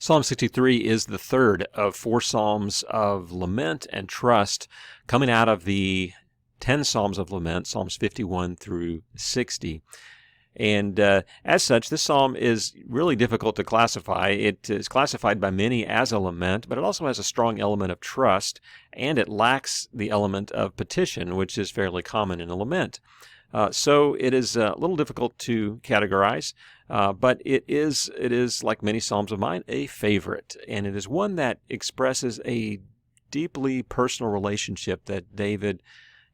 Psalm 63 is the third of four psalms of lament and trust coming out of the 10 psalms of lament, Psalms 51 through 60. And as such, this psalm is really difficult to classify. It is classified by many as a lament, but it also has a strong element of trust, and it lacks the element of petition, which is fairly common in a lament. So it is a little difficult to categorize, but it is, like many psalms of mine, a favorite, and it is one that expresses a deeply personal relationship that David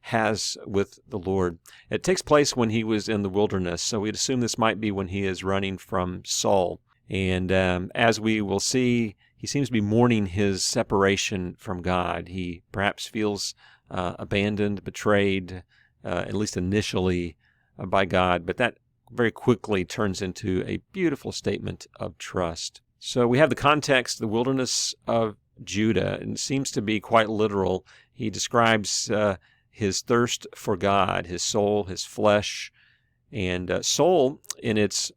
has with the Lord. It takes place when he was in the wilderness, so we'd assume this might be when he is running from Saul. And as we will see, he seems to be mourning his separation from God. He perhaps feels abandoned, betrayed, at least initially, by God, but that very quickly turns into a beautiful statement of trust. So we have the context, the wilderness of Judah, and it seems to be quite literal. He describes his thirst for God, his soul, his flesh, and soul in its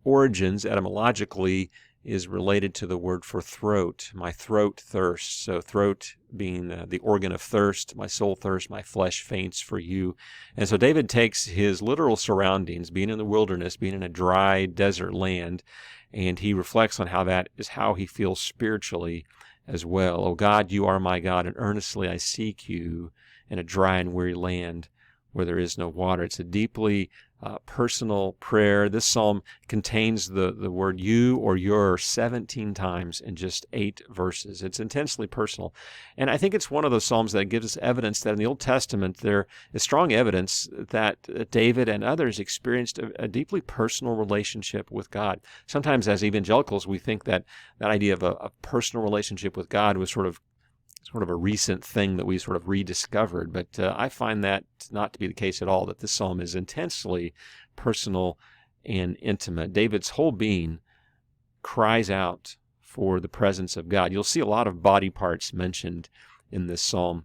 origins etymologically is related to the word for throat. My throat thirsts. So throat being the organ of thirst. My soul thirsts, my flesh faints for you. And so David takes his literal surroundings, being in the wilderness, being in a dry desert land, and he reflects on how that is how he feels spiritually as well. O God, you are my God, and earnestly I seek you in a dry and weary land where there is no water. It's a deeply personal prayer. This psalm contains the word you or your 17 times in just 8 verses. It's intensely personal. And I think it's one of those psalms that gives us evidence that in the Old Testament there is strong evidence that David and others experienced a deeply personal relationship with God. Sometimes as evangelicals we think that idea of a personal relationship with God was sort of a recent thing that we sort of rediscovered, but I find that not to be the case at all, that this psalm is intensely personal and intimate. David's whole being cries out for the presence of God. You'll see a lot of body parts mentioned in this psalm.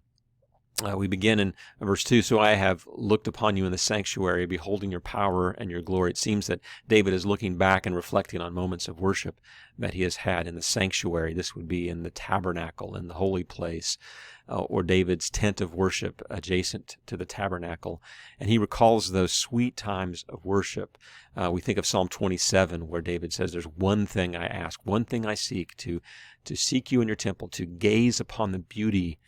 We begin in verse 2, so I have looked upon you in the sanctuary, beholding your power and your glory. It seems that David is looking back and reflecting on moments of worship that he has had in the sanctuary. This would be in the tabernacle, in the holy place, or David's tent of worship adjacent to the tabernacle. And he recalls those sweet times of worship. We think of Psalm 27, where David says, there's one thing I ask, one thing I seek, to seek you in your temple, to gaze upon the beauty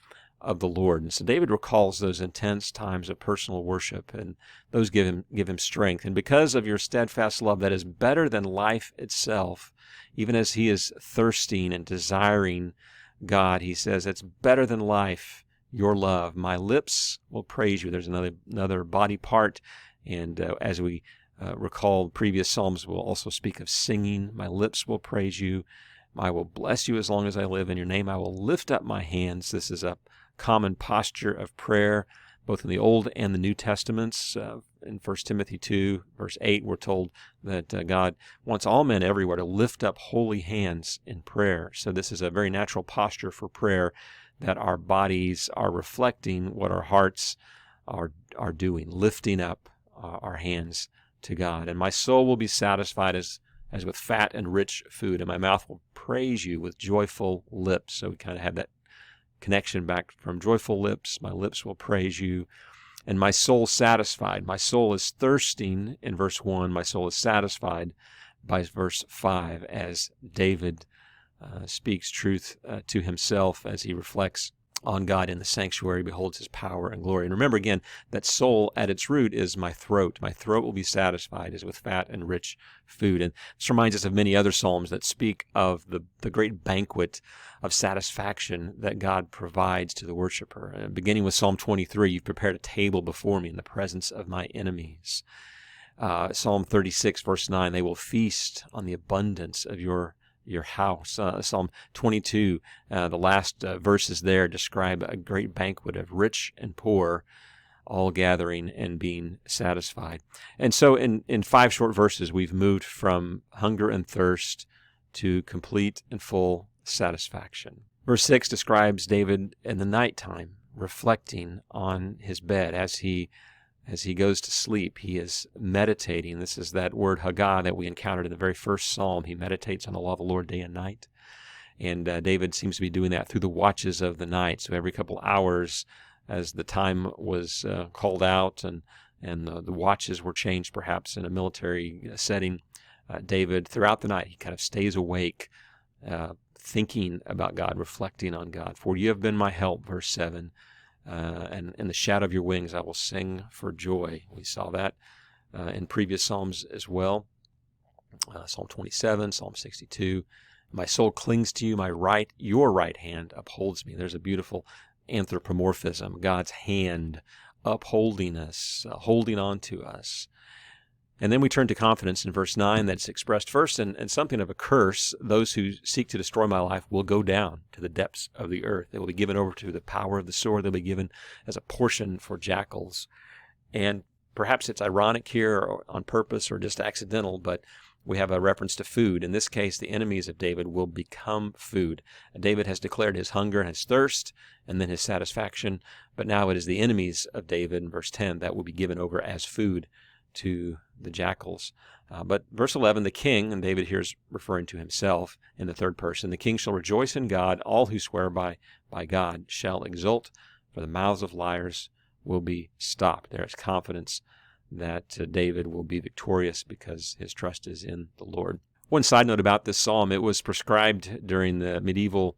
of the Lord. And so David recalls those intense times of personal worship, and those give him strength. And because of your steadfast love that is better than life itself, even as he is thirsting and desiring God, he says, it's better than life, your love. My lips will praise you. There's another body part, and as we recall previous psalms, we'll also speak of singing. My lips will praise you. I will bless you as long as I live. In your name I will lift up my hands. This is a common posture of prayer, both in the Old and the New Testaments. In 1 Timothy 2, verse 8, we're told that God wants all men everywhere to lift up holy hands in prayer. So this is a very natural posture for prayer, that our bodies are reflecting what our hearts are doing, lifting up our hands to God. And my soul will be satisfied as with fat and rich food, and my mouth will praise you with joyful lips. So we kind of have that connection back from joyful lips. My lips will praise you, and my soul satisfied. My soul is thirsting in verse 1. My soul is satisfied by verse 5, as David speaks truth to himself as he reflects on God in the sanctuary, beholds his power and glory. And remember again, that soul at its root is my throat. My throat will be satisfied as with fat and rich food. And this reminds us of many other psalms that speak of the great banquet of satisfaction that God provides to the worshiper. Beginning with Psalm 23, you've prepared a table before me in the presence of my enemies. Psalm 36, verse 9, they will feast on the abundance of your house. Psalm 22, the last verses there describe a great banquet of rich and poor, all gathering and being satisfied. And so in 5 short verses, we've moved from hunger and thirst to complete and full satisfaction. Verse 6 describes David in the nighttime, reflecting on his bed as he goes to sleep. He is meditating. This is that word Haggah that we encountered in the very first psalm. He meditates on the law of the Lord day and night. And David seems to be doing that through the watches of the night. So every couple hours, as the time was called out and the watches were changed, perhaps in a military setting, David, throughout the night, he kind of stays awake, thinking about God, reflecting on God. For you have been my help, verse 7, and in the shadow of your wings I will sing for joy. We saw that in previous Psalms as well. Psalm 27, Psalm 62. My soul clings to you, your right hand upholds me. There's a beautiful anthropomorphism, God's hand upholding us, holding on to us. And then we turn to confidence in verse 9 that's expressed first in something of a curse. Those who seek to destroy my life will go down to the depths of the earth. They will be given over to the power of the sword. They'll be given as a portion for jackals. And perhaps it's ironic here or on purpose or just accidental, but we have a reference to food. In this case, the enemies of David will become food. David has declared his hunger and his thirst and then his satisfaction, but now it is the enemies of David, in verse 10, that will be given over as food to the jackals. But verse 11, the king, and David here is referring to himself in the third person, the king shall rejoice in God. All who swear by God shall exult, for the mouths of liars will be stopped. There is confidence that David will be victorious because his trust is in the Lord. One side note about this psalm, it was prescribed during the medieval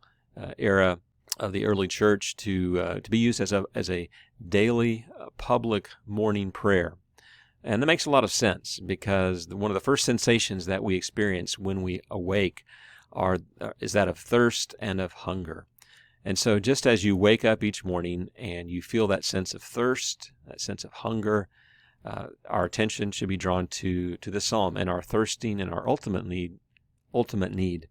era of the early church to be used as a daily public morning prayer. And that makes a lot of sense because one of the first sensations that we experience when we awake is that of thirst and of hunger. And so just as you wake up each morning and you feel that sense of thirst, that sense of hunger, our attention should be drawn to the psalm and our thirsting and our ultimate need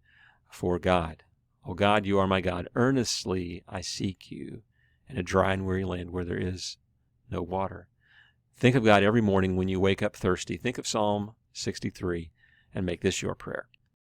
for God. O God, you are my God. Earnestly I seek you in a dry and weary land where there is no water. Think of God every morning when you wake up thirsty. Think of Psalm 63 and make this your prayer.